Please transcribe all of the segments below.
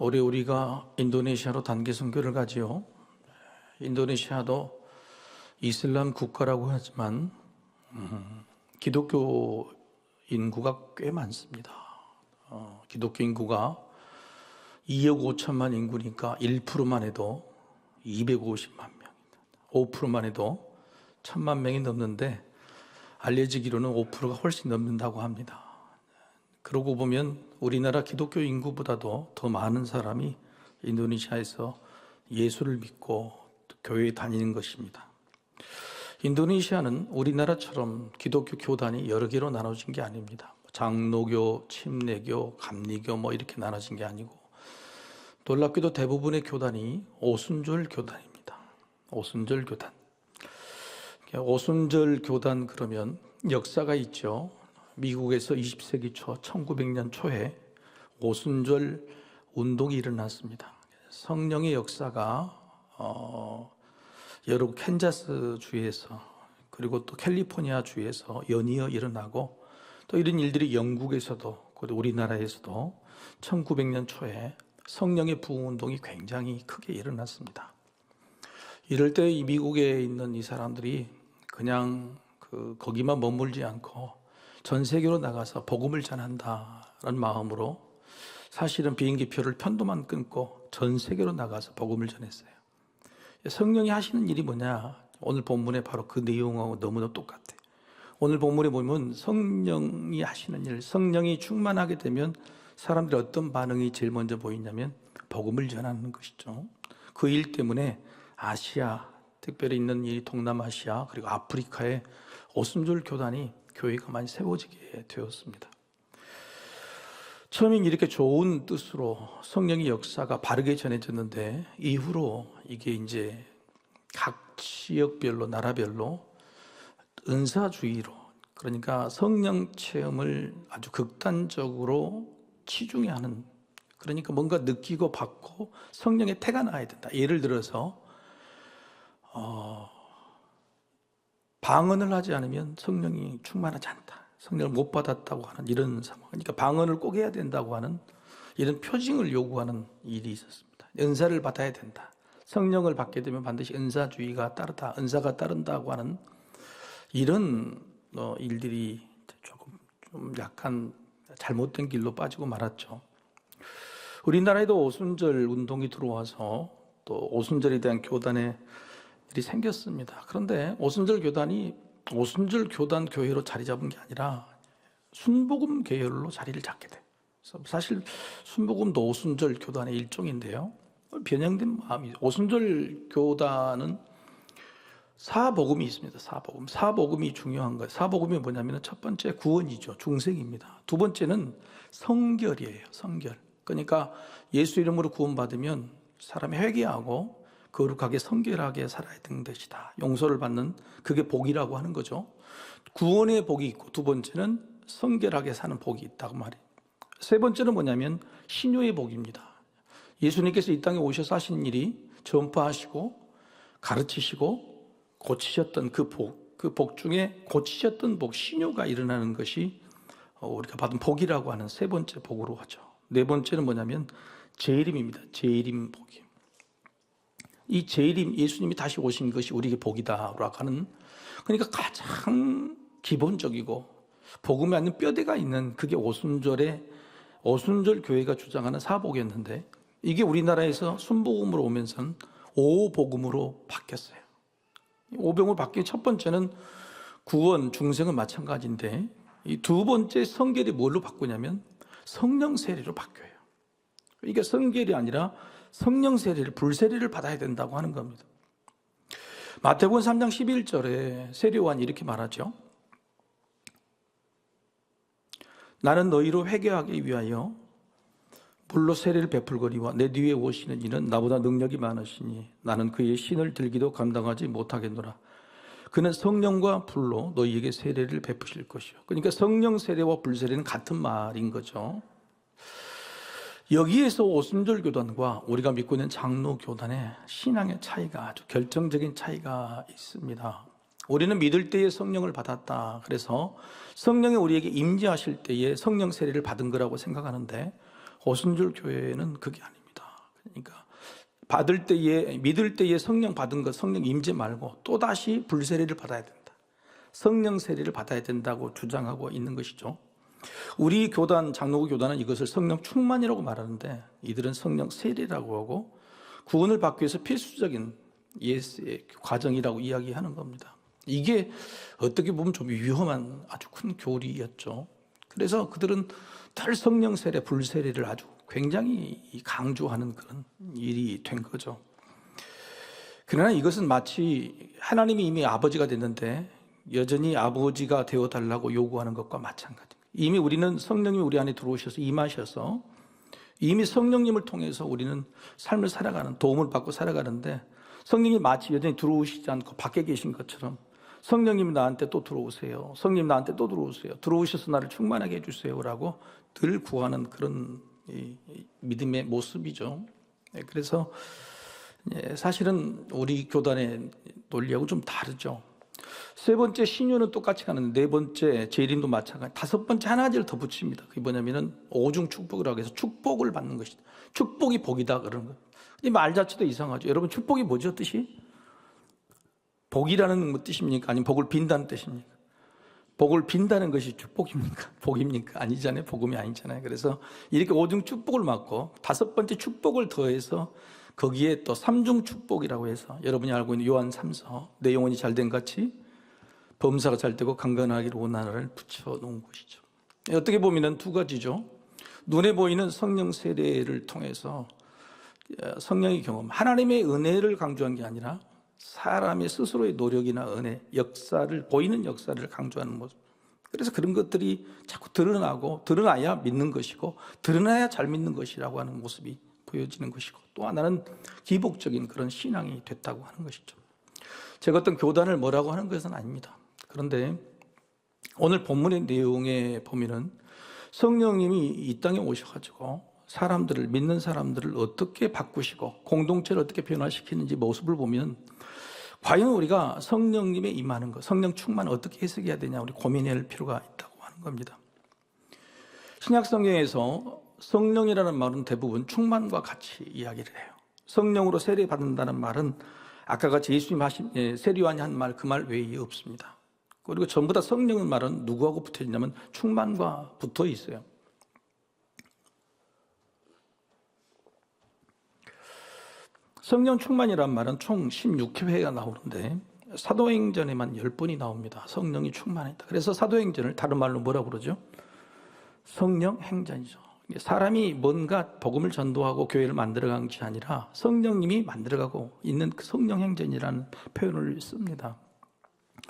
올해 우리가 인도네시아로 단기 선교를 가지요. 인도네시아도 이슬람 국가라고 하지만 기독교 인구가 꽤 많습니다. 기독교 인구가 2억 5천만 인구니까 1%만 해도 250만 명, 5%만 해도 1,000만 명이 넘는데 알려지기로는 5%가 훨씬 넘는다고 합니다. 그러고 보면 우리나라 기독교 인구보다도 더 많은 사람이 인도네시아에서 예수를 믿고 교회에 다니는 것입니다. 인도네시아는 우리나라처럼 기독교 교단이 여러 개로 나눠진 게 아닙니다. 장로교, 침례교, 감리교 이렇게 나눠진 게 아니고 놀랍게도 대부분의 교단이 오순절 교단입니다. 오순절 교단. 오순절 교단 그러면 역사가 있죠. 미국에서 20세기 초 1900년 초에 오순절 운동이 일어났습니다. 성령의 역사가 여러 캔자스 주에서 그리고 또 캘리포니아 주에서 연이어 일어나고 또 이런 일들이 영국에서도 그리고 우리나라에서도 1900년 초에 성령의 부흥 운동이 굉장히 크게 일어났습니다. 이럴 때 이 미국에 있는 이 사람들이 그냥 거기만 머물지 않고 전 세계로 나가서 복음을 전한다라는 마음으로 사실은 비행기표를 편도만 끊고 전 세계로 나가서 복음을 전했어요. 성령이 하시는 일이 뭐냐? 오늘 본문에 바로 그 내용하고 너무나 똑같아요. 오늘 본문에 보면 성령이 하시는 일, 성령이 충만하게 되면 사람들이 어떤 반응이 제일 먼저 보이냐면 복음을 전하는 것이죠. 그 일 때문에 아시아, 특별히 있는 이 동남아시아 그리고 아프리카에 오순절 교단이 교회가 많이 세워지게 되었습니다. 처음엔 이렇게 좋은 뜻으로 성령의 역사가 바르게 전해졌는데 이후로 이게 이제 각 지역별로 나라별로 은사주의로 그러니까 성령 체험을 아주 극단적으로 치중하는 그러니까 뭔가 느끼고 받고 성령의 태가 나야 된다. 예를 들어서 방언을 하지 않으면 성령이 충만하지 않다. 성령을 못 받았다고 하는 이런 상황. 그러니까 방언을 꼭 해야 된다고 하는 이런 표징을 요구하는 일이 있었습니다. 은사를 받아야 된다. 성령을 받게 되면 반드시 은사주의가 따르다. 은사가 따른다고 하는 이런 일들이 좀 약간 잘못된 길로 빠지고 말았죠. 우리나라에도 오순절 운동이 들어와서 또 오순절에 대한 교단의 일이 생겼습니다. 그런데 오순절 교단이 오순절 교단 교회로 자리 잡은 게 아니라 순복음 계열로 자리를 잡게 돼. 사실 순복음도 오순절 교단의 일종인데요. 변형된 마음이 오순절 교단은 사복음이 있습니다. 사복음이 중요한 거예요. 사복음이 뭐냐면 첫 번째 구원이죠. 중생입니다. 두 번째는 성결이에요. 성결. 그러니까 예수 이름으로 구원받으면 사람이 회개하고 거룩하게 성결하게 살아야 되는 것이다. 용서를 받는 그게 복이라고 하는 거죠. 구원의 복이 있고 두 번째는 성결하게 사는 복이 있다고 말이에요. 세 번째는 뭐냐면 신유의 복입니다. 예수님께서 이 땅에 오셔서 하신 일이 전파하시고 가르치시고 고치셨던 그 복 중에 고치셨던 복, 신유가 일어나는 것이 우리가 받은 복이라고 하는 세 번째 복으로 하죠. 네 번째는 뭐냐면 재림입니다. 재림 복임. 이 재림, 예수님이 다시 오신 것이 우리에게 복이다라고 하는 그러니까 가장 기본적이고 복음에 앉는 뼈대가 있는 그게 오순절 교회가 주장하는 사복이었는데 이게 우리나라에서 순복음으로 오면서는 오복음으로 바뀌었어요. 오복음으로 바뀐 첫 번째는 구원, 중생은 마찬가지인데 이 두 번째 성결이 뭘로 바꾸냐면 성령 세례로 바뀌어요. 이게 성결이 아니라 성령 세례를 불세례를 받아야 된다고 하는 겁니다. 마태복음 3장 11절에 세례요한이 이렇게 말하죠. 나는 너희로 회개하기 위하여 물로 세례를 베풀거니와 내 뒤에 오시는 이는 나보다 능력이 많으시니 나는 그의 신을 들기도 감당하지 못하겠노라. 그는 성령과 불로 너희에게 세례를 베푸실 것이요. 그러니까 성령 세례와 불세례는 같은 말인 거죠. 여기에서 오순절 교단과 우리가 믿고 있는 장로 교단의 신앙의 차이가 아주 결정적인 차이가 있습니다. 우리는 믿을 때에 성령을 받았다. 그래서 성령이 우리에게 임재하실 때에 성령 세례를 받은 거라고 생각하는데 오순절 교회는 그게 아닙니다. 그러니까 받을 때에, 믿을 때에 성령 받은 것, 성령 임재 말고 또다시 불세례를 받아야 된다. 성령 세례를 받아야 된다고 주장하고 있는 것이죠. 우리 교단, 장로교 교단은 이것을 성령 충만이라고 말하는데 이들은 성령 세례라고 하고 구원을 받기 위해서 필수적인 예수의 과정이라고 이야기하는 겁니다. 이게 어떻게 보면 좀 위험한 아주 큰 교리였죠. 그래서 그들은 늘 성령 세례, 불세례를 아주 굉장히 강조하는 그런 일이 된 거죠. 그러나 이것은 마치 하나님이 이미 아버지가 됐는데 여전히 아버지가 되어달라고 요구하는 것과 마찬가지입니다. 이미 우리는 성령이 우리 안에 들어오셔서 임하셔서 이미 성령님을 통해서 우리는 삶을 살아가는, 도움을 받고 살아가는데 성령이 마치 여전히 들어오시지 않고 밖에 계신 것처럼 성령님이 나한테 또 들어오세요. 성령님 나한테 또 들어오세요. 들어오셔서 나를 충만하게 해주세요라고 늘 구하는 그런 믿음의 모습이죠. 그래서 사실은 우리 교단의 논리하고 좀 다르죠. 세 번째 신유는 똑같이 가는데 네 번째 재림도 마찬가지. 다섯 번째 한 가지를 더 붙입니다. 그게 뭐냐면은 오중 축복이라고 해서 축복을 받는 것이다. 축복이 복이다 그러는 거예요. 이 말 자체도 이상하죠. 여러분 축복이 뭐죠 뜻이? 복이라는 뭐 뜻입니까? 아니면 복을 빈다는 뜻입니까? 복을 빈다는 것이 축복입니까? 복입니까? 아니잖아요. 복음이 아니잖아요. 그래서 이렇게 오중 축복을 받고 다섯 번째 축복을 더해서 거기에 또 삼중 축복이라고 해서 여러분이 알고 있는 요한 3서 내 영혼이 잘된 같이 범사가 잘 되고 강건하기를 원하나를 붙여놓은 것이죠. 어떻게 보면 두 가지죠. 눈에 보이는 성령 세례를 통해서 성령의 경험, 하나님의 은혜를 강조한 게 아니라 사람의 스스로의 노력이나 은혜, 역사를, 보이는 역사를 강조하는 모습. 그래서 그런 것들이 자꾸 드러나고 드러나야 믿는 것이고 드러나야 잘 믿는 것이라고 하는 모습이 보여지는 것이고 또 하나는 기복적인 그런 신앙이 됐다고 하는 것이죠. 제가 어떤 교단을 뭐라고 하는 것은 아닙니다. 그런데 오늘 본문의 내용에 보면은 성령님이 이 땅에 오셔가지고 사람들을, 믿는 사람들을 어떻게 바꾸시고 공동체를 어떻게 변화시키는지 모습을 보면 과연 우리가 성령님의 임하는 것, 성령 충만을 어떻게 해석해야 되냐 우리 고민할 필요가 있다고 하는 겁니다. 신약 성경에서 성령이라는 말은 대부분 충만과 같이 이야기를 해요. 성령으로 세례받는다는 말은 아까 같이 예수님 하신 세례요한이 한 말 그 말 외에 없습니다. 그리고 전부 다 성령의 말은 누구하고 붙어 있냐면 충만과 붙어 있어요. 성령 충만이란 말은 총 16회가 나오는데 사도행전에만 10번이 나옵니다. 성령이 충만했다. 그래서 사도행전을 다른 말로 뭐라고 그러죠? 성령 행전이죠. 사람이 뭔가 복음을 전도하고 교회를 만들어간 것이 아니라 성령님이 만들어가고 있는 그 성령 행전이라는 표현을 씁니다.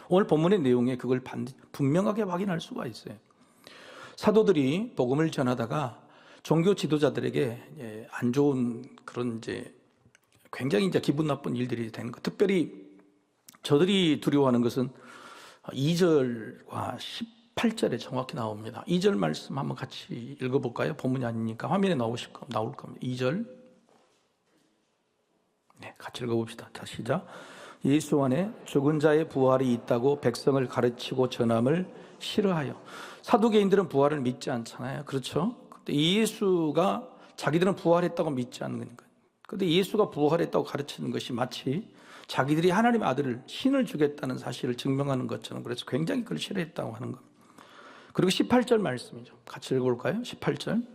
오늘 본문의 내용에 그걸 분명하게 확인할 수가 있어요. 사도들이 복음을 전하다가 종교 지도자들에게 안 좋은 그런 굉장히 기분 나쁜 일들이 되는 것. 특별히 저들이 두려워하는 것은 2절과 18절에 정확히 나옵니다. 2절 말씀 한번 같이 읽어볼까요? 본문이 아니니까 화면에 나올 겁니다. 2절. 네, 같이 읽어봅시다. 자, 시작. 예수 안에 죽은 자의 부활이 있다고 백성을 가르치고 전함을 싫어하여. 사두개인들은 부활을 믿지 않잖아요. 그렇죠? 근데 예수가 자기들은 부활했다고 믿지 않는 거니까. 근데 예수가 부활했다고 가르치는 것이 마치 자기들이 하나님의 아들을 신을 주겠다는 사실을 증명하는 것처럼 그래서 굉장히 그걸 싫어했다고 하는 겁니다. 그리고 18절 말씀이죠. 같이 읽어볼까요? 18절.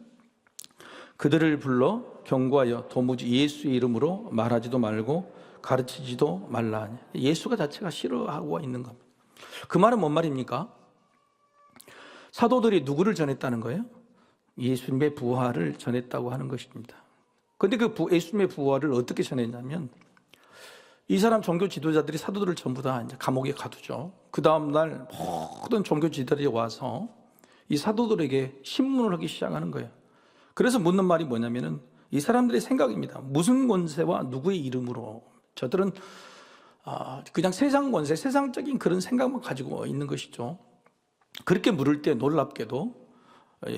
그들을 불러 경고하여 도무지 예수의 이름으로 말하지도 말고 가르치지도 말라. 예수가 자체가 싫어하고 있는 겁니다. 그 말은 뭔 말입니까? 사도들이 누구를 전했다는 거예요? 예수님의 부활을 전했다고 하는 것입니다. 그런데 그 예수님의 부활을 어떻게 전했냐면 이 사람 종교 지도자들이 사도들을 전부 다 이제 감옥에 가두죠. 그 다음날 모든 종교 지도자들이 와서 이 사도들에게 신문을 하기 시작하는 거예요. 그래서 묻는 말이 뭐냐면은 이 사람들의 생각입니다. 무슨 권세와 누구의 이름으로. 저들은 그냥 세상 권세, 세상적인 그런 생각만 가지고 있는 것이죠. 그렇게 물을 때 놀랍게도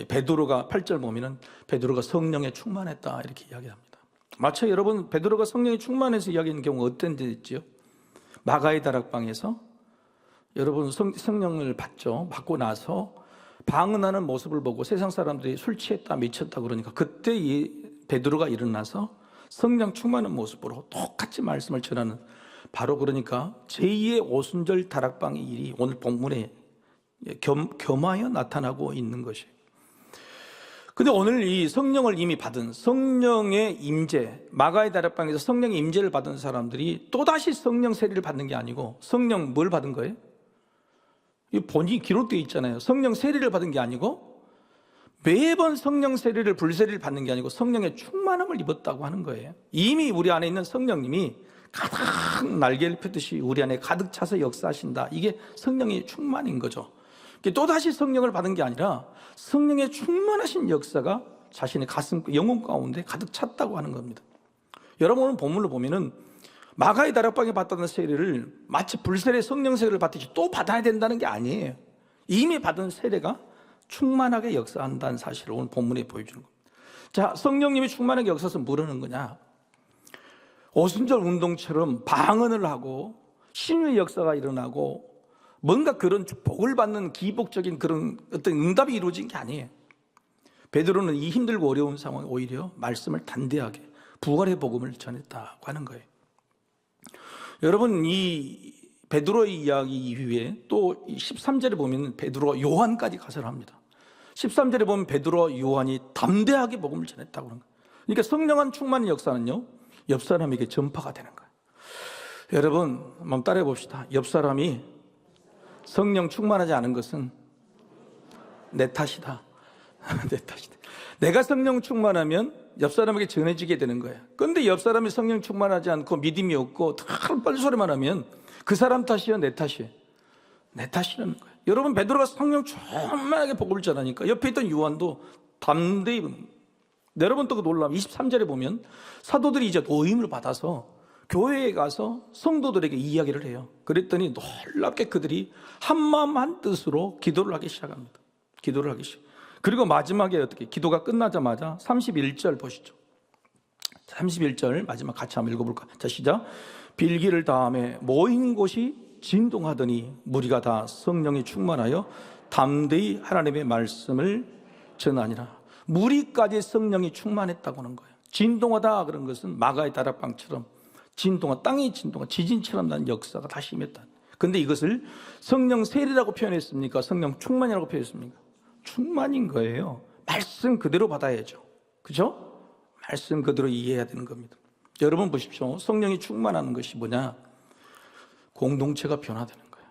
베드로가 8절 보면은 베드로가 성령에 충만했다 이렇게 이야기합니다. 마치 여러분 베드로가 성령에 충만해서 이야기하는 경우가 어떤 데 있지요? 마가의 다락방에서 여러분 성령을 받고 나서 방언하는 모습을 보고 세상 사람들이 술 취했다 미쳤다 그러니까 그때 베드로가 일어나서 성령 충만한 모습으로 똑같이 말씀을 전하는, 바로 그러니까 제2의 오순절 다락방의 일이 오늘 본문에 겸하여 나타나고 있는 것이에요. 근데 오늘 이 성령을 이미 받은, 성령의 임재, 마가의 다락방에서 성령의 임재를 받은 사람들이 또다시 성령 세례를 받는 게 아니고, 성령 뭘 받은 거예요? 이 본이 기록되어 있잖아요. 성령 세례를 받은 게 아니고, 매번 성령 세례를, 불세례를 받는 게 아니고 성령의 충만함을 입었다고 하는 거예요. 이미 우리 안에 있는 성령님이 가득 날개를 펴듯이 우리 안에 가득 차서 역사하신다. 이게 성령의 충만인 거죠. 또다시 성령을 받은 게 아니라 성령의 충만하신 역사가 자신의 가슴, 영혼 가운데 가득 찼다고 하는 겁니다. 여러분, 본문을 보면은 마가의 다락방에 받았던 세례를 마치 불세례, 성령 세례를 받듯이 또 받아야 된다는 게 아니에요. 이미 받은 세례가 충만하게 역사한다는 사실을 오늘 본문에 보여주는 겁니다. 자, 성령님이 충만하게 역사해서 뭘 하는 거냐? 오순절 운동처럼 방언을 하고 신의 역사가 일어나고 뭔가 그런 복을 받는 기복적인 그런 어떤 응답이 이루어진 게 아니에요. 베드로는 이 힘들고 어려운 상황에 오히려 말씀을 단대하게 부활의 복음을 전했다고 하는 거예요. 여러분, 이 베드로의 이야기 이후에 또 13절에 보면 베드로와 요한까지 가설을 합니다. 13절에 보면 베드로와 요한이 담대하게 복음을 전했다고 하는 거예요. 그러니까 성령한 충만의 역사는요, 옆 사람에게 전파가 되는 거예요. 여러분, 한번 따라해 봅시다. 옆 사람이 성령 충만하지 않은 것은 내 탓이다. 내 탓이다. 내가 성령 충만하면 옆 사람에게 전해지게 되는 거예요. 그런데 옆 사람이 성령 충만하지 않고 믿음이 없고 다 뻘소리만 하면 그 사람 탓이야, 내 탓이에요? 내 탓이라는 거예요. 여러분, 베드로가 성령 충만하게 복음을 전하니까 옆에 있던 요한도 담대히, 여러분 또 놀라면 23절에 보면 사도들이 이제 노임을 받아서 교회에 가서 성도들에게 이야기를 해요. 그랬더니 놀랍게 그들이 한마음 한뜻으로 기도를 하기 시작합니다. 기도를 하기 시작. 그리고 마지막에 어떻게 기도가 끝나자마자 31절 보시죠. 31절 마지막 같이 한번 읽어볼까? 자, 시작. 빌기를 다음에 모인 곳이 진동하더니 무리가 다 성령이 충만하여 담대히 하나님의 말씀을 전하니라. 무리까지 성령이 충만했다고 하는 거예요. 진동하다 그런 것은 마가의 다락방처럼 진동하, 땅이 진동하, 지진처럼 난 역사가 다시 임했다. 그런데 이것을 성령 세례라고 표현했습니까? 성령 충만이라고 표현했습니까? 충만인 거예요. 말씀 그대로 받아야죠. 그죠? 말씀 그대로 이해해야 되는 겁니다. 여러분 보십시오. 성령이 충만하는 것이 뭐냐? 공동체가 변화되는 거예요.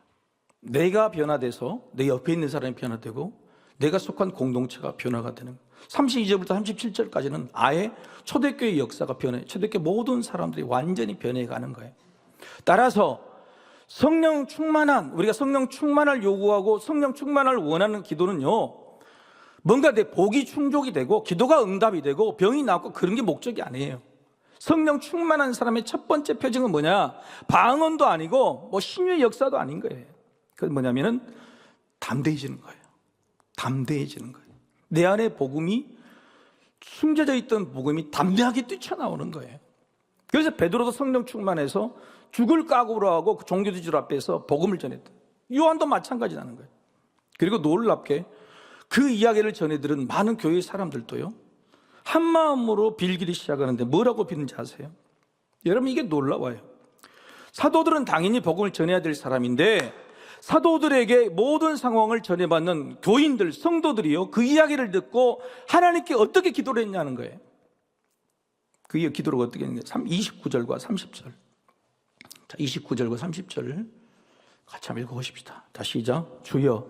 내가 변화돼서 내 옆에 있는 사람이 변화되고 내가 속한 공동체가 변화가 되는 거예요. 32절부터 37절까지는 아예 초대교회의 역사가 변해, 초대교회 모든 사람들이 완전히 변해가는 거예요. 따라서 성령 충만한, 우리가 성령 충만을 요구하고 성령 충만을 원하는 기도는요, 뭔가 내 복이 충족이 되고 기도가 응답이 되고 병이 낫고 그런 게 목적이 아니에요. 성령 충만한 사람의 첫 번째 표징은 뭐냐? 방언도 아니고 뭐 신유의 역사도 아닌 거예요. 그건 뭐냐면은 담대해지는 거예요. 담대해지는 거예요. 내 안에 복음이, 숨겨져 있던 복음이 담대하게 뛰쳐나오는 거예요. 그래서 베드로도 성령 충만해서 죽을 각오로 하고 그 종교지들 앞에서 복음을 전했다. 요한도 마찬가지라는 거예요. 그리고 놀랍게 그 이야기를 전해들은 많은 교회 사람들도요, 한 마음으로 빌기를 시작하는데 뭐라고 빌는지 아세요? 여러분, 이게 놀라워요. 사도들은 당연히 복음을 전해야 될 사람인데 사도들에게 모든 상황을 전해받는 교인들, 성도들이요, 그 이야기를 듣고 하나님께 어떻게 기도를 했냐는 거예요. 그 기도를 어떻게 했는가? 29절과 30절. 자, 29절과 30절을 같이 한번 읽어보십시다. 다시 시작. 주여,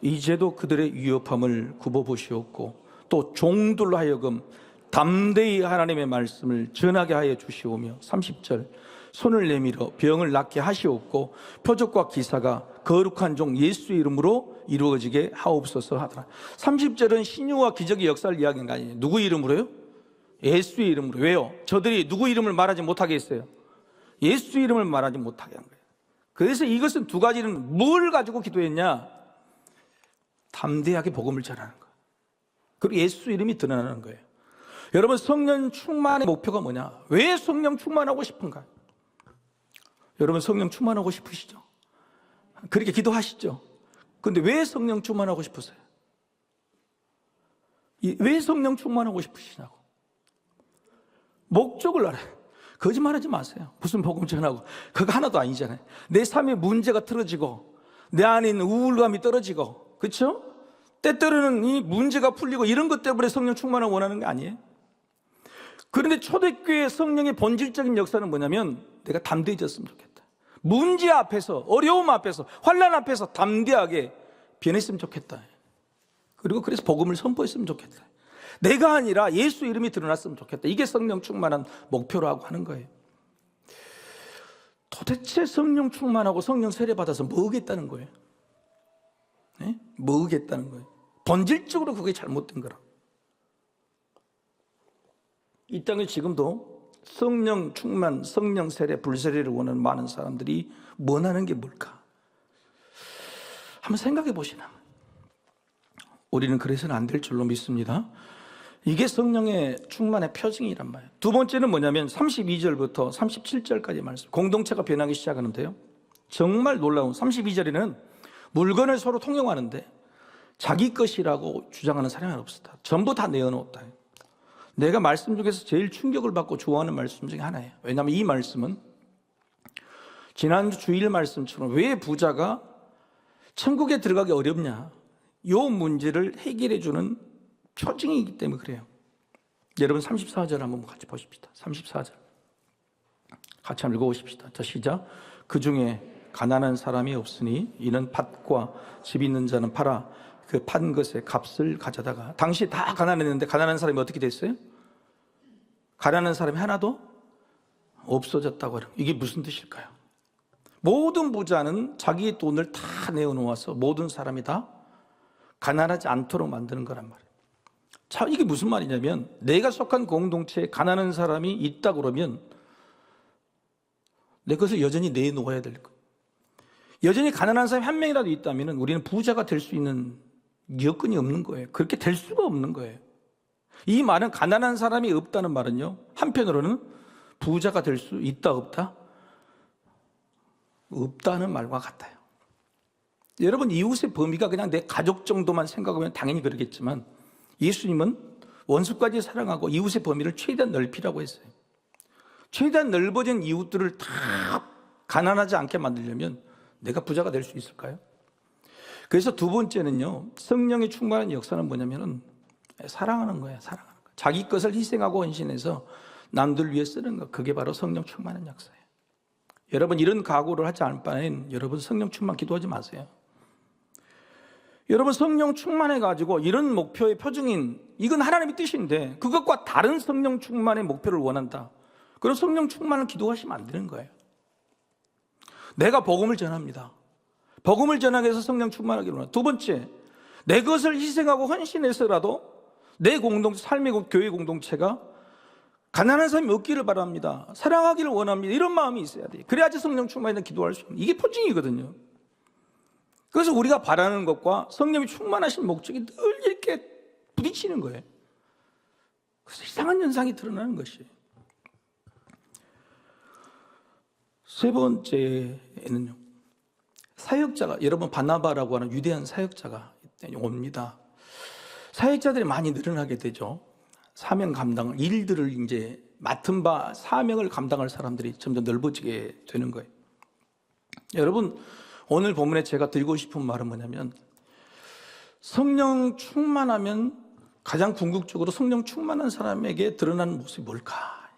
이제도 그들의 위협함을 굽어보시옵고 또 종들로 하여금 담대히 하나님의 말씀을 전하게 하여 주시오며, 30절. 손을 내밀어 병을 낫게 하시옵고 표적과 기사가 거룩한 종 예수의 이름으로 이루어지게 하옵소서 하더라. 30절은 신유와 기적의 역사를 이야기한 거 아니에요. 누구 이름으로요? 예수의 이름으로. 왜요? 저들이 누구 이름을 말하지 못하게 했어요? 예수 이름을 말하지 못하게 한 거예요. 그래서 이것은 두 가지는 뭘 가지고 기도했냐? 담대하게 복음을 전하는 거예요. 그리고 예수 이름이 드러나는 거예요. 여러분, 성령 충만의 목표가 뭐냐? 왜 성령 충만하고 싶은가? 여러분, 성령 충만하고 싶으시죠? 그렇게 기도하시죠? 그런데 왜 성령 충만하고 싶으세요? 왜 성령 충만하고 싶으시냐고? 목적을 알아요. 거짓말하지 마세요. 무슨 복음 전하고 그거 하나도 아니잖아요. 내 삶에 문제가 틀어지고 내 안에 있는 우울감이 떨어지고, 그렇죠? 때때로는 이 문제가 풀리고 이런 것 때문에 성령 충만을 원하는 게 아니에요. 그런데 초대교회 성령의 본질적인 역사는 뭐냐면 내가 담대해졌으면 좋겠다. 문제 앞에서, 어려움 앞에서, 환난 앞에서 담대하게 변했으면 좋겠다. 그리고 그래서 복음을 선포했으면 좋겠다. 내가 아니라 예수 이름이 드러났으면 좋겠다. 이게 성령 충만한 목표라고 하는 거예요. 도대체 성령 충만하고 성령 세례 받아서 뭐 하겠다는 거예요? 네? 뭐 하겠다는 거예요? 본질적으로 그게 잘못된 거라. 이 땅에 지금도 성령 충만, 성령 세례, 불세례를 원하는 많은 사람들이 원하는 게 뭘까? 한번 생각해 보시나. 우리는 그래서는 안 될 줄로 믿습니다. 이게 성령의 충만의 표징이란 말이에요. 두 번째는 뭐냐면 32절부터 37절까지 말씀. 공동체가 변하기 시작하는데요. 정말 놀라운 32절에는 물건을 서로 통용하는데 자기 것이라고 주장하는 사람은 없었다. 전부 다 내어놓았다. 내가 말씀 중에서 제일 충격을 받고 좋아하는 말씀 중에 하나예요. 왜냐하면 이 말씀은 지난주 주일 말씀처럼 왜 부자가 천국에 들어가기 어렵냐, 이 문제를 해결해 주는 표징이기 때문에 그래요. 여러분 34절 한번 같이 보십시다. 34절 같이 한번 읽어보십시다. 자, 시작. 그 중에 가난한 사람이 없으니 이는 밭과 집 있는 자는 팔아 그 판 것의 값을 가져다가. 당시 다 가난했는데 가난한 사람이 어떻게 됐어요? 가난한 사람이 하나도 없어졌다고 해요. 이게 무슨 뜻일까요? 모든 부자는 자기의 돈을 다 내어놓아서 모든 사람이 다 가난하지 않도록 만드는 거란 말이에요. 자, 이게 무슨 말이냐면 내가 속한 공동체에 가난한 사람이 있다 그러면 내 것을 여전히 내놓아야 될 거예요. 여전히 가난한 사람이 한 명이라도 있다면 우리는 부자가 될 수 있는 여건이 없는 거예요. 그렇게 될 수가 없는 거예요. 이 말은 가난한 사람이 없다는 말은요, 한편으로는 부자가 될 수 있다 없다? 없다는 말과 같아요. 여러분, 이웃의 범위가 그냥 내 가족 정도만 생각하면 당연히 그러겠지만 예수님은 원수까지 사랑하고 이웃의 범위를 최대한 넓히라고 했어요. 최대한 넓어진 이웃들을 다 가난하지 않게 만들려면 내가 부자가 될 수 있을까요? 그래서 두 번째는요, 성령의 충만한 역사는 뭐냐면은 사랑하는 거예요. 사랑하는 거. 자기 것을 희생하고 헌신해서 남들 위해 쓰는 거. 그게 바로 성령 충만한 역사예요. 여러분, 이런 각오를 하지 않을 바에는 여러분 성령 충만 기도하지 마세요. 여러분, 성령 충만해가지고 이런 목표의 표징인, 이건 하나님의 뜻인데 그것과 다른 성령 충만의 목표를 원한다. 그런 성령 충만을 기도하시면 안 되는 거예요. 내가 복음을 전합니다. 복음을 전하기 위해서 성령 충만하기로 원한다. 두 번째, 내 것을 희생하고 헌신해서라도 내 공동체, 삶의 교회 공동체가 가난한 사람이 없기를 바랍니다. 사랑하기를 원합니다. 이런 마음이 있어야 돼요. 그래야지 성령 충만에 기도할 수 있는, 이게 표징이거든요. 그래서 우리가 바라는 것과 성령이 충만하신 목적이 늘 이렇게 부딪히는 거예요. 그래서 이상한 현상이 드러나는 것이에요. 세 번째는요, 사역자가, 여러분 바나바라고 하는 위대한 사역자가 옵니다. 사역자들이 많이 늘어나게 되죠. 사명 감당을, 일들을 이제 맡은 바 사명을 감당할 사람들이 점점 넓어지게 되는 거예요. 여러분, 오늘 본문에 제가 드리고 싶은 말은 뭐냐면, 성령 충만하면 가장 궁극적으로 성령 충만한 사람에게 드러나는 모습이 뭘까?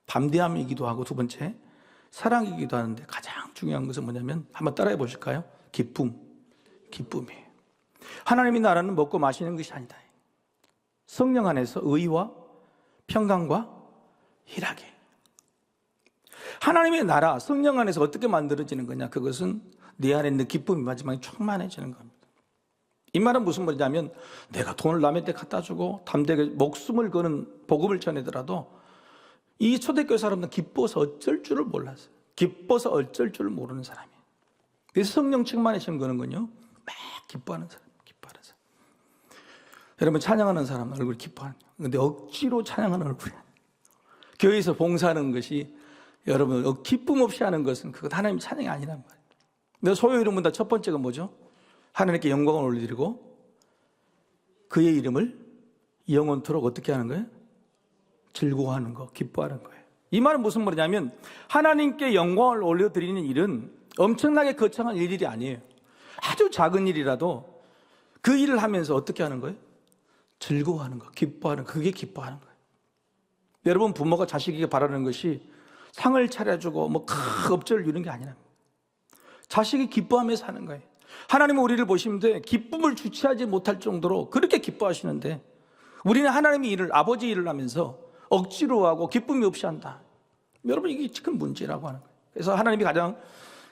담대함이기도 하고, 두 번째 사랑이기도 하는데 가장 중요한 것은 뭐냐면, 한번 따라해 보실까요? 기쁨이에요. 하나님의 나라는 먹고 마시는 것이 아니다. 성령 안에서 의와 평강과 희락이. 하나님의 나라, 성령 안에서 어떻게 만들어지는 거냐? 그것은 내 안에 있는 기쁨이 마지막에 충만해지는 겁니다. 이 말은 무슨 말이냐면, 내가 돈을 남의 데 갖다 주고 담대하게 목숨을 거는 복음을 전하더라도 이 초대교회 사람들은 기뻐서 어쩔 줄을 몰랐어요. 기뻐서 어쩔 줄을 모르는 사람이에요. 그래서 성령 충만해지는 거는요, 막 기뻐하는 사람. 여러분, 찬양하는 사람 얼굴이 기뻐하는 거예요. 그런데 억지로 찬양하는 얼굴이에요. 교회에서 봉사하는 것이, 여러분, 기쁨 없이 하는 것은 그것 하나님의 찬양이 아니란 말이에요. 내 소요 이름보다 첫 번째가 뭐죠? 하나님께 영광을 올려드리고 그의 이름을 영원토록 어떻게 하는 거예요? 즐거워하는 거, 기뻐하는 거예요. 이 말은 무슨 말이냐면 하나님께 영광을 올려드리는 일은 엄청나게 거창한 일이 아니에요. 아주 작은 일이라도 그 일을 하면서 어떻게 하는 거예요? 즐거워하는 거, 기뻐하는 거, 그게 기뻐하는 거예요. 여러분, 부모가 자식에게 바라는 것이 상을 차려주고 뭐 큰 업적을 이루는 게 아니라 자식이 기뻐하며 사는 거예요. 하나님은 우리를 보시는데 기쁨을 주체하지 못할 정도로 그렇게 기뻐하시는데 우리는 하나님의 일을, 아버지 일을 하면서 억지로 하고 기쁨이 없이 한다. 여러분, 이게 큰 문제라고 하는 거예요. 그래서 하나님이 가장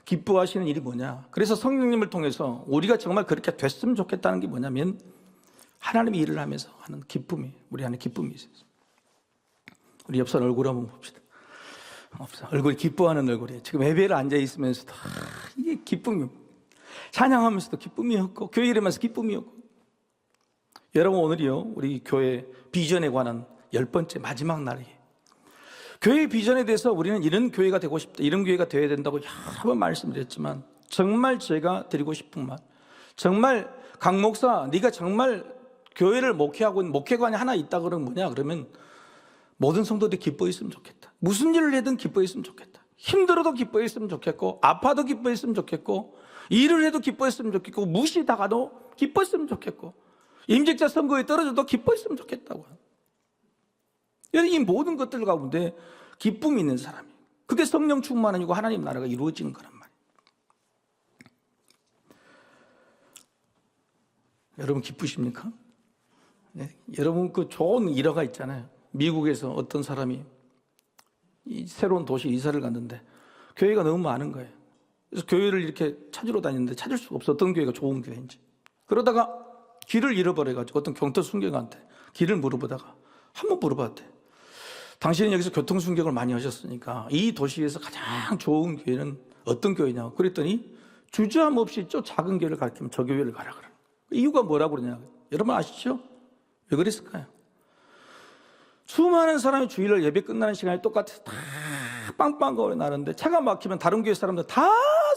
기뻐하시는 일이 뭐냐? 그래서 성령님을 통해서 우리가 정말 그렇게 됐으면 좋겠다는 게 뭐냐면 하나님의 일을 하면서 하는 기쁨이, 우리 안에 기쁨이 있어요. 우리 옆 사람 얼굴 한번 봅시다. 얼굴이 기뻐하는 얼굴이에요. 지금 예배를 앉아 있으면서도 이게 기쁨이, 찬양하면서도 기쁨이 없고 교회 이름에서 기쁨이 없고. 여러분, 오늘이요 우리 교회 비전에 관한 10번째 마지막 날이에요. 교회 비전에 대해서 우리는 이런 교회가 되고 싶다, 이런 교회가 되어야 된다고 여러 번 말씀드렸지만 정말 제가 드리고 싶은 말, 정말 강 목사, 네가 정말 교회를 목회하고 있는 목회관이 하나 있다 그러면 뭐냐? 그러면 모든 성도들이 기뻐했으면 좋겠다. 무슨 일을 해든 기뻐했으면 좋겠다. 힘들어도 기뻐했으면 좋겠고, 아파도 기뻐했으면 좋겠고, 일을 해도 기뻐했으면 좋겠고, 무시당하도 기뻐했으면 좋겠고, 임직자 선거에 떨어져도 기뻐했으면 좋겠다고. 이 모든 것들 가운데 기쁨이 있는 사람이, 그게 성령 충만이고 하나님 나라가 이루어지는 거란 말이에요. 여러분 기쁘십니까? 네. 여러분 그 좋은 일화가 있잖아요. 미국에서 어떤 사람이 이 새로운 도시에 이사를 갔는데 교회가 너무 많은 거예요. 그래서 교회를 이렇게 찾으러 다니는데 찾을 수가 없어. 어떤 교회가 좋은 교회인지. 그러다가 길을 잃어버려가지고 어떤 경터 순교관한테 길을 물어보다가 한번 물어봤대. 당신은 여기서 교통 순교를 많이 하셨으니까 이 도시에서 가장 좋은 교회는 어떤 교회냐고. 그랬더니 주저함 없이 저 작은 교회를 가르치면 저 교회를 가라 그래. 이유가 뭐라고 그러냐. 여러분 아시죠? 왜 그랬을까요? 수많은 사람이 주일날 예배 끝나는 시간에 똑같이 다 빵빵거려 나는데 차가 막히면 다른 교회 사람들 다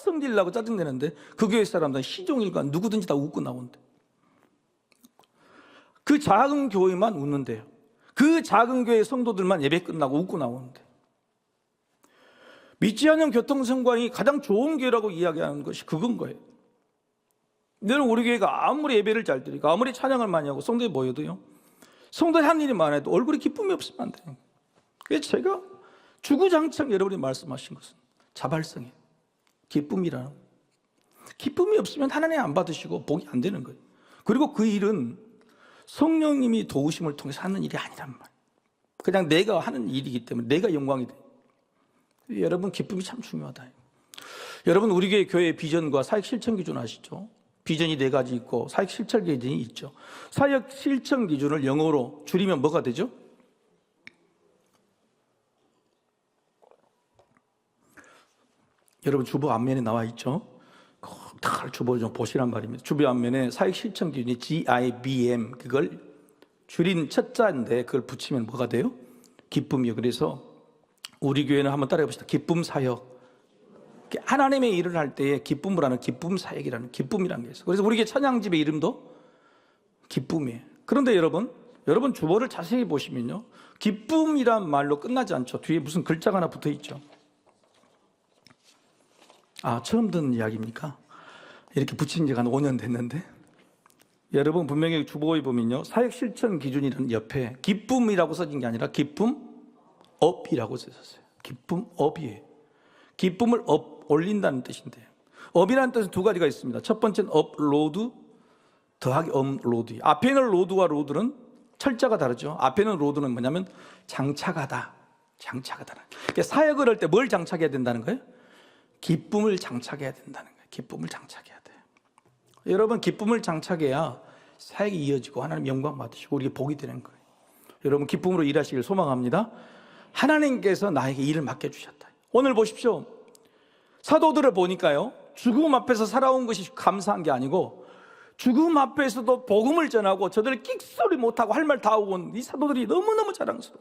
성질나고 짜증내는데 그 교회 사람들은 시종일관 누구든지 다 웃고 나오는데 그 작은 교회만 웃는데요. 그 작은 교회 성도들만 예배 끝나고 웃고 나오는데 믿지 않는 교통성관이 가장 좋은 교회라고 이야기하는 것이 그건 거예요. 여러분 우리 교회가 아무리 예배를 잘 드리고 아무리 찬양을 많이 하고 성도에 모여도요 성도에 한 일이 많아도 얼굴에 기쁨이 없으면 안 돼요. 그래서 제가 주구장창 여러분이 말씀하신 것은 자발성이에요. 기쁨이라는 기쁨이 없으면 하나님 안 받으시고 복이 안 되는 거예요. 그리고 그 일은 성령님이 도우심을 통해서 하는 일이 아니란 말이에요. 그냥 내가 하는 일이기 때문에 내가 영광이 돼요. 여러분 기쁨이 참 중요하다. 여러분 우리 교회의 비전과 사역 실천 기준 아시죠? 비전이 4가지 있고 사역 실천 기준이 있죠. 사역 실천 기준을 영어로 줄이면 뭐가 되죠? 여러분 주보 앞면에 나와 있죠? 다 주보 좀 보시란 말입니다. 주보 앞면에 사역 실천 기준이 GIBM 그걸 줄인 첫 자인데 그걸 붙이면 뭐가 돼요? 기쁨이요. 그래서 우리 교회는 한번 따라해 봅시다. 기쁨 사역. 하나님의 일을 할 때에 기쁨을 하는 기쁨 사역이라는 기쁨이라는 게 있어요. 그래서 우리 교회 찬양집의 이름도 기쁨이에요. 그런데 여러분 주보를 자세히 보시면요. 기쁨이란 말로 끝나지 않죠. 뒤에 무슨 글자가 하나 붙어 있죠. 아, 처음 듣는 이야기입니까? 이렇게 붙인 지가 한 5년 됐는데 여러분 분명히 주보에 보면요. 사역 실천 기준이라는 옆에 기쁨이라고 써진 게 아니라 기쁨업이라고 써졌어요. 기쁨업이에요. 기쁨을 올린다는 뜻인데요. 업이라는 뜻은 2가지가 있습니다. 첫 번째는 업로드 더하기 업로드. 앞에 있는 로드와 로드는 철자가 다르죠. 앞에 있는 로드는 뭐냐면 장착하다. 그러니까 사역을 할 때 뭘 장착해야 된다는 거예요? 기쁨을 장착해야 된다는 거예요. 기쁨을 장착해야 돼요. 여러분 기쁨을 장착해야 사역이 이어지고 하나님 영광 받으시고 우리에게 복이 되는 거예요. 여러분 기쁨으로 일하시길 소망합니다. 하나님께서 나에게 일을 맡겨주셨다. 오늘 보십시오. 사도들을 보니까요. 죽음 앞에서 살아온 것이 감사한 게 아니고 죽음 앞에서도 복음을 전하고 저들 끽소리 못하고 할 말 다 하고 온 이 사도들이 너무너무 자랑스러워.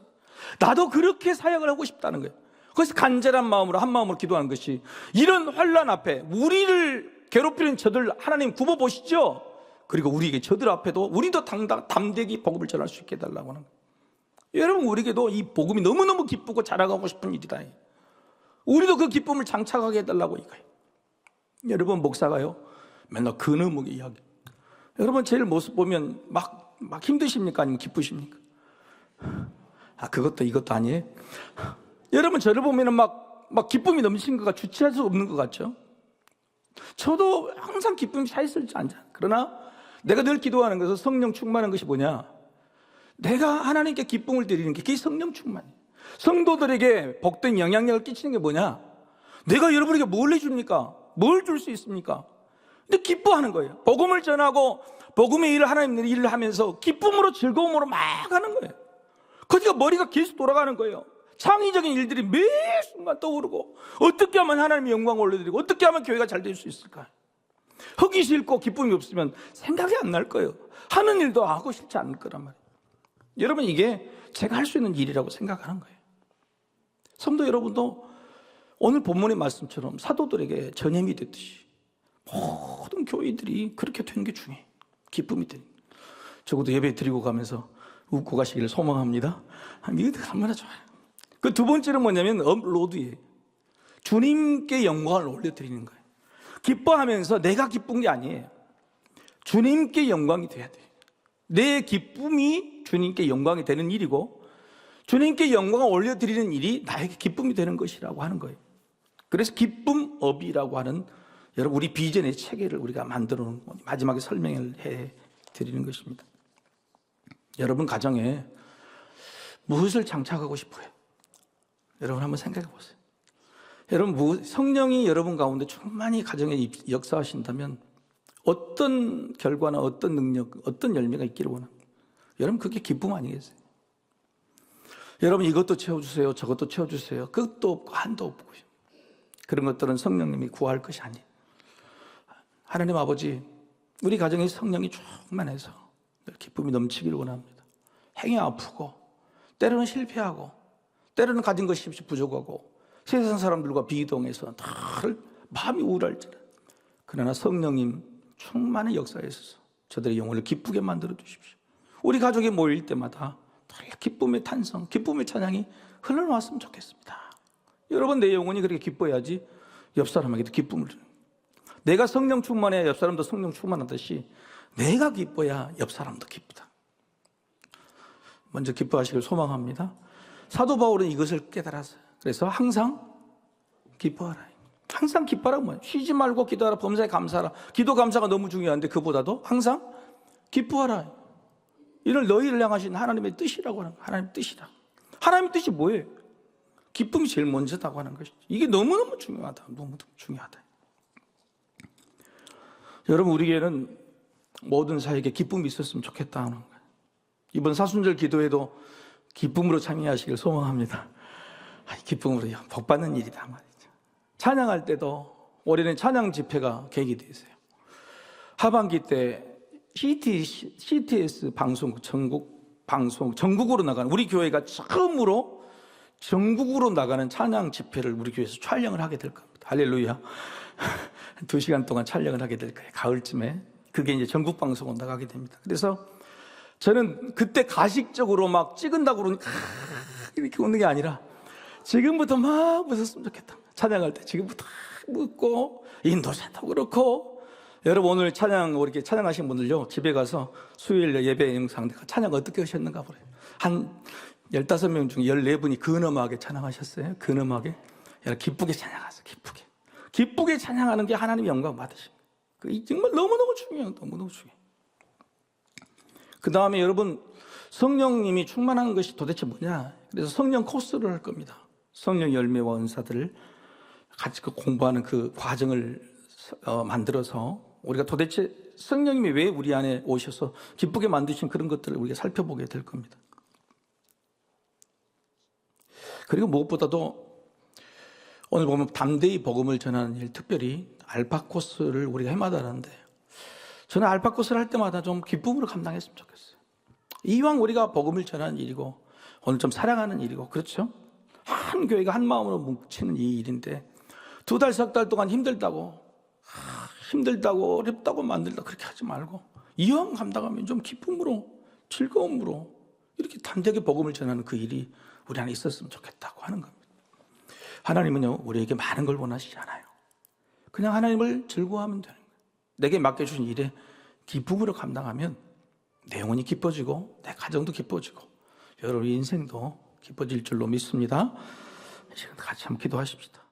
나도 그렇게 사역을 하고 싶다는 거예요. 그래서 간절한 마음으로 한 마음으로 기도한 것이 이런 환난 앞에 우리를 괴롭히는 저들 하나님 굽어보시죠. 그리고 우리에게 저들 앞에도 우리도 담대히 복음을 전할 수 있게 해달라고 하는 거예요. 여러분, 우리에게도 이 복음이 너무너무 기쁘고 자랑하고 싶은 일이다. 우리도 그 기쁨을 장착하게 해달라고 이거예요. 여러분, 목사가요 맨날 근엄하게 이야기. 여러분, 제일 모습 보면 막 힘드십니까? 아니면 기쁘십니까? 그것도 이것도 아니에요. 여러분, 저를 보면 막 기쁨이 넘치는 것과 주체할 수 없는 것 같죠? 저도 항상 기쁨이 차있을지 않잖아. 그러나 내가 늘 기도하는 것은 성령 충만한 것이 뭐냐? 내가 하나님께 기쁨을 드리는 게 그게 성령 충만이에요. 성도들에게 복된 영향력을 끼치는 게 뭐냐? 내가 여러분에게 뭘 해줍니까? 뭘 줄 수 있습니까? 근데 기뻐하는 거예요. 복음을 전하고 복음의 일을, 하나님의 일을 하면서 기쁨으로 즐거움으로 막 하는 거예요. 그러니까 머리가 계속 돌아가는 거예요. 창의적인 일들이 매 순간 떠오르고, 어떻게 하면 하나님의 영광을 올려드리고 어떻게 하면 교회가 잘 될 수 있을까? 하기 싫고 기쁨이 없으면 생각이 안 날 거예요. 하는 일도 하고 싶지 않을 거란 말이에요. 여러분, 이게 제가 할 수 있는 일이라고 생각하는 거예요. 성도 여러분도 오늘 본문의 말씀처럼 사도들에게 전염이 됐듯이 모든 교회들이 그렇게 되는 게 중요해요. 기쁨이 되는. 적어도 예배 드리고 가면서 웃고 가시기를 소망합니다. 이거 얼마나 좋아요. 그 두 번째는 뭐냐면 업로드예요. 주님께 영광을 올려드리는 거예요. 기뻐하면서 내가 기쁜 게 아니에요. 주님께 영광이 돼야 돼요. 내 기쁨이 주님께 영광이 되는 일이고, 주님께 영광을 올려드리는 일이 나에게 기쁨이 되는 것이라고 하는 거예요. 그래서 기쁨업이라고 하는 여러분, 우리 비전의 체계를 우리가 만들어 놓은, 마지막에 설명을 해 드리는 것입니다. 여러분 가정에 무엇을 장착하고 싶어요? 여러분 한번 생각해 보세요. 여러분, 성령이 여러분 가운데 충만히 가정에 역사하신다면 어떤 결과나 어떤 능력, 어떤 열매가 있기를 원합니다. 여러분, 그게 기쁨 아니겠어요? 여러분, 이것도 채워주세요, 저것도 채워주세요, 끝도 없고 한도 없고, 그런 것들은 성령님이 구할 것이 아니에요. 하나님 아버지, 우리 가정에 성령이 충만해서 기쁨이 넘치기를 원합니다. 행여 아프고, 때로는 실패하고, 때로는 가진 것이 부족하고, 세상 사람들과 비동해서 늘 마음이 우울할지라, 그러나 성령님 충만한 역사에 있어서 저들의 영혼을 기쁘게 만들어 주십시오. 우리 가족이 모일 때마다 늘 기쁨의 탄성, 기쁨의 찬양이 흘러나왔으면 좋겠습니다. 여러분, 내 영혼이 그렇게 기뻐야지 옆 사람에게도 기쁨을 주는, 내가 성령 충만해야 옆 사람도 성령 충만하듯이 내가 기뻐야 옆 사람도 기쁘다. 먼저 기뻐하시길 소망합니다. 사도 바울은 이것을 깨달았어요. 그래서 항상 기뻐하라. 항상 기뻐하라. 뭐예요? 쉬지 말고 기도하라. 범사에 감사하라. 기도 감사가 너무 중요한데 그보다도 항상 기뻐하라. 이를 너희를 향하신 하나님의 뜻이라고 하는 거예요. 하나님의 뜻이라. 하나님의 뜻이 뭐예요? 기쁨이 제일 먼저다고 하는 것이죠. 이게 너무너무 중요하다. 너무너무 중요하다. 여러분, 우리에게는 모든 사역에 기쁨이 있었으면 좋겠다 하는 거예요. 이번 사순절 기도에도 기쁨으로 참여하시길 소망합니다. 기쁨으로요, 복받는 일이다 말이죠. 찬양할 때도 올해는 찬양 집회가 계획이 되어 있어요. 하반기 때 CTS 방송, 전국 방송, 전국으로 나가는, 우리 교회가 처음으로 전국으로 나가는 찬양 집회를 우리 교회에서 촬영을 하게 될 겁니다. 할렐루야. 2시간 동안 촬영을 하게 될 거예요. 가을쯤에. 그게 이제 전국 방송으로 나가게 됩니다. 그래서 저는 그때 가식적으로 막 찍은다고 그러니까 이렇게 웃는 게 아니라 지금부터 막 웃었으면 좋겠다. 찬양할 때 지금부터 웃고, 인도자도 그렇고. 여러분, 오늘 찬양, 이렇게 찬양하신 분들요, 집에 가서 수요일 예배 영상 찬양 어떻게 하셨는가 보래요. 한 15명 중에 14분이 근엄하게 찬양하셨어요. 근엄하게. 기쁘게 찬양하세요. 기쁘게 찬양하는 게 하나님의 영광 받으십니다. 그 정말 너무너무 중요해요. 너무너무 중요해요. 그 다음에 여러분, 성령님이 충만한 것이 도대체 뭐냐? 그래서 성령 코스를 할 겁니다. 성령 열매와 은사들을 같이 공부하는 그 과정을 만들어서 우리가 도대체 성령님이 왜 우리 안에 오셔서 기쁘게 만드신 그런 것들을 우리가 살펴보게 될 겁니다. 그리고 무엇보다도 오늘 보면 담대히 복음을 전하는 일, 특별히 알파 코스를 우리가 해마다 하는데, 저는 알파 코스를 할 때마다 좀 기쁨으로 감당했으면 좋겠어요. 이왕 우리가 복음을 전하는 일이고 오늘 좀 사랑하는 일이고, 그렇죠? 한 교회가 한 마음으로 뭉치는 이 일인데 2달, 3달 동안 힘들다고 어렵다고 만들다 그렇게 하지 말고 이왕 감당하면 좀 기쁨으로, 즐거움으로, 이렇게 담대하게 복음을 전하는 그 일이 우리 안에 있었으면 좋겠다고 하는 겁니다. 하나님은요, 우리에게 많은 걸 원하시지 않아요. 그냥 하나님을 즐거워하면 되는 거예요. 내게 맡겨주신 일에 기쁨으로 감당하면 내 영혼이 기뻐지고 내 가정도 기뻐지고 여러분의 인생도 기뻐질 줄로 믿습니다. 이 시간 같이 한번 기도하십시다.